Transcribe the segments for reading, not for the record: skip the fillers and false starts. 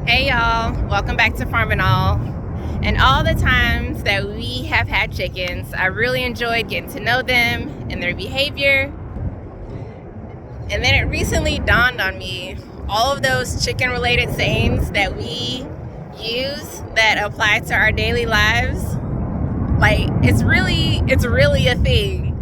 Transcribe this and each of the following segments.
Hey y'all, welcome back to Farm and All. And all the times that we have had chickens, I really enjoyed getting to know them and their behavior. And then it recently dawned on me, all of those chicken related sayings that we use that apply to our daily lives, like it's really a thing.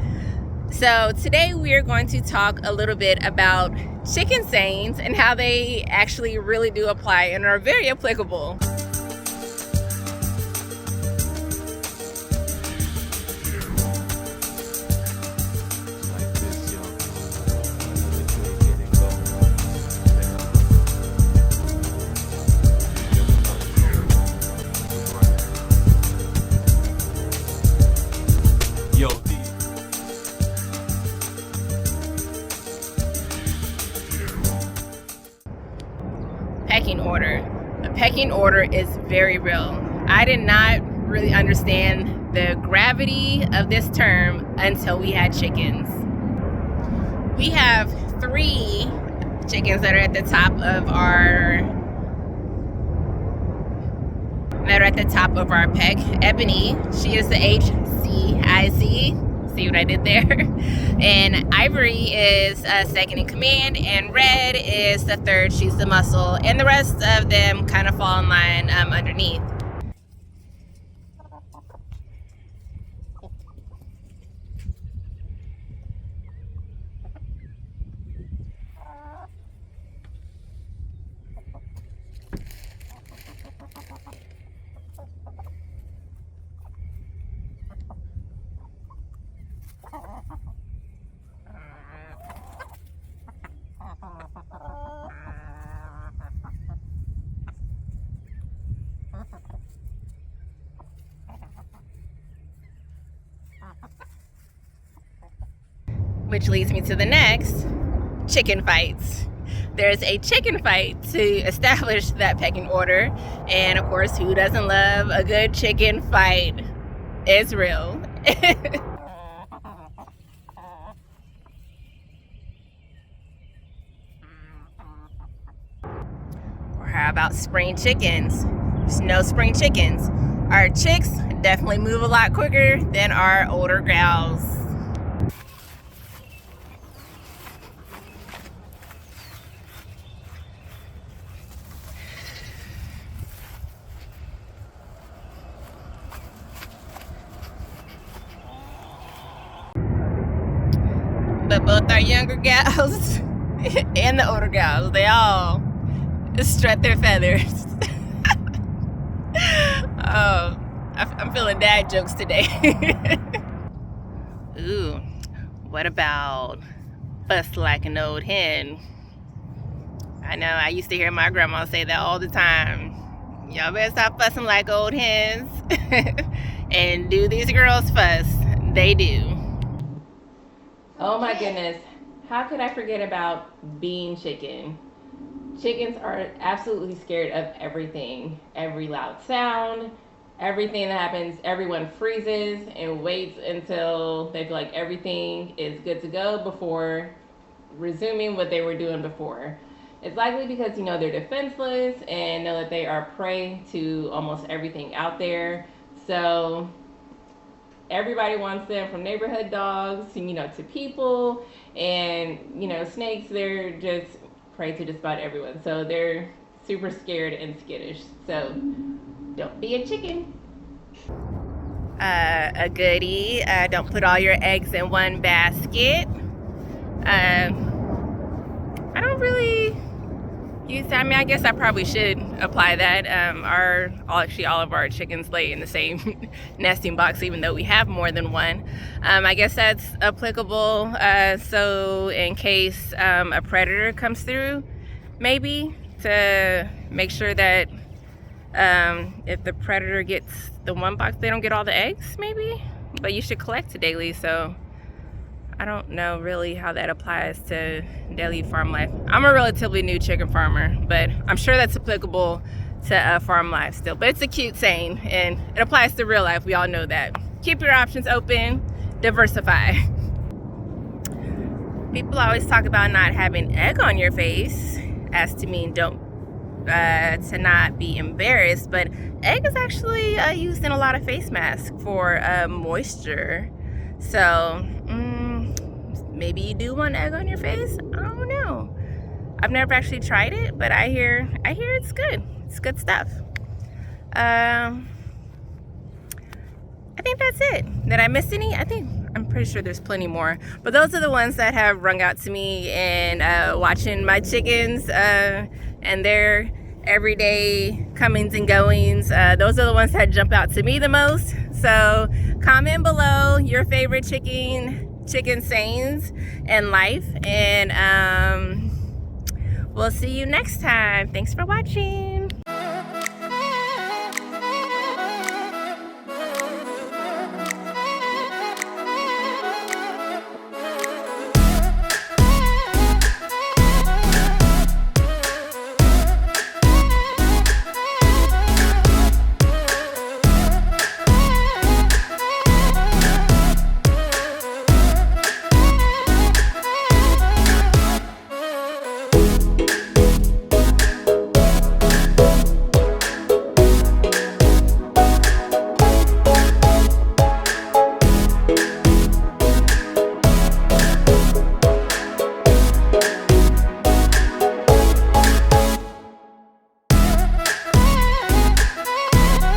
So today we are going to talk a little bit about chicken sayings and how they actually really do apply and are very applicable. Pecking order. A pecking order is very real. I did not really understand the gravity of this term until we had chickens. We have 3 chickens that are at the top of our peck. Ebony, she is the HCIC. See what I did there? And Ivory is second in command, and Red is the third. She's the muscle, and the rest of them kind of fall in line underneath. Which leads me to the next, chicken fights. There's a chicken fight to establish that pecking order. And of course, who doesn't love a good chicken fight? It's real. Or how about spring chickens? There's no spring chickens. Our chicks definitely move a lot quicker than our older gals. But both our younger gals and the older gals, they all strut their feathers. Oh, I'm feeling dad jokes today. Ooh, what about fuss like an old hen? I know I used to hear my grandma say that all the time. Y'all better stop fussing like old hens. And do these girls fuss? They do. Oh my goodness, how could I forget about bean chicken? Chickens are absolutely scared of everything. Every loud sound, everything that happens, everyone freezes and waits until they feel like everything is good to go before resuming what they were doing before. It's likely because, they're defenseless and know that they are prey to almost everything out there. So everybody wants them, from neighborhood dogs to people, and snakes. They're just prey to just about everyone, so they're super scared and skittish. So don't be a chicken. A goodie, don't put all your eggs in one basket. I don't really use that. I guess I probably should apply that. All of our chickens lay in the same nesting box, even though we have more than one. I guess that's applicable. So in case a predator comes through, maybe to make sure that if the predator gets the one box, they don't get all the eggs, maybe. But you should collect daily, so I don't know really how that applies to daily farm life. I'm a relatively new chicken farmer, but I'm sure that's applicable to farm life still. But it's a cute saying, and it applies to real life. We all know that. Keep your options open, diversify. People always talk about not having egg on your face as to mean don't to not be embarrassed, but egg is actually used in a lot of face masks for moisture. So maybe you do want egg on your face. I don't know. I've never actually tried it, but I hear it's good. It's good stuff. I think that's it. Did I miss any? I'm pretty sure there's plenty more, but those are the ones that have rung out to me. And watching my chickens and their everyday comings and goings, those are the ones that jump out to me the most. So comment below your favorite chicken sayings in life, and we'll see you next time. Thanks for watching.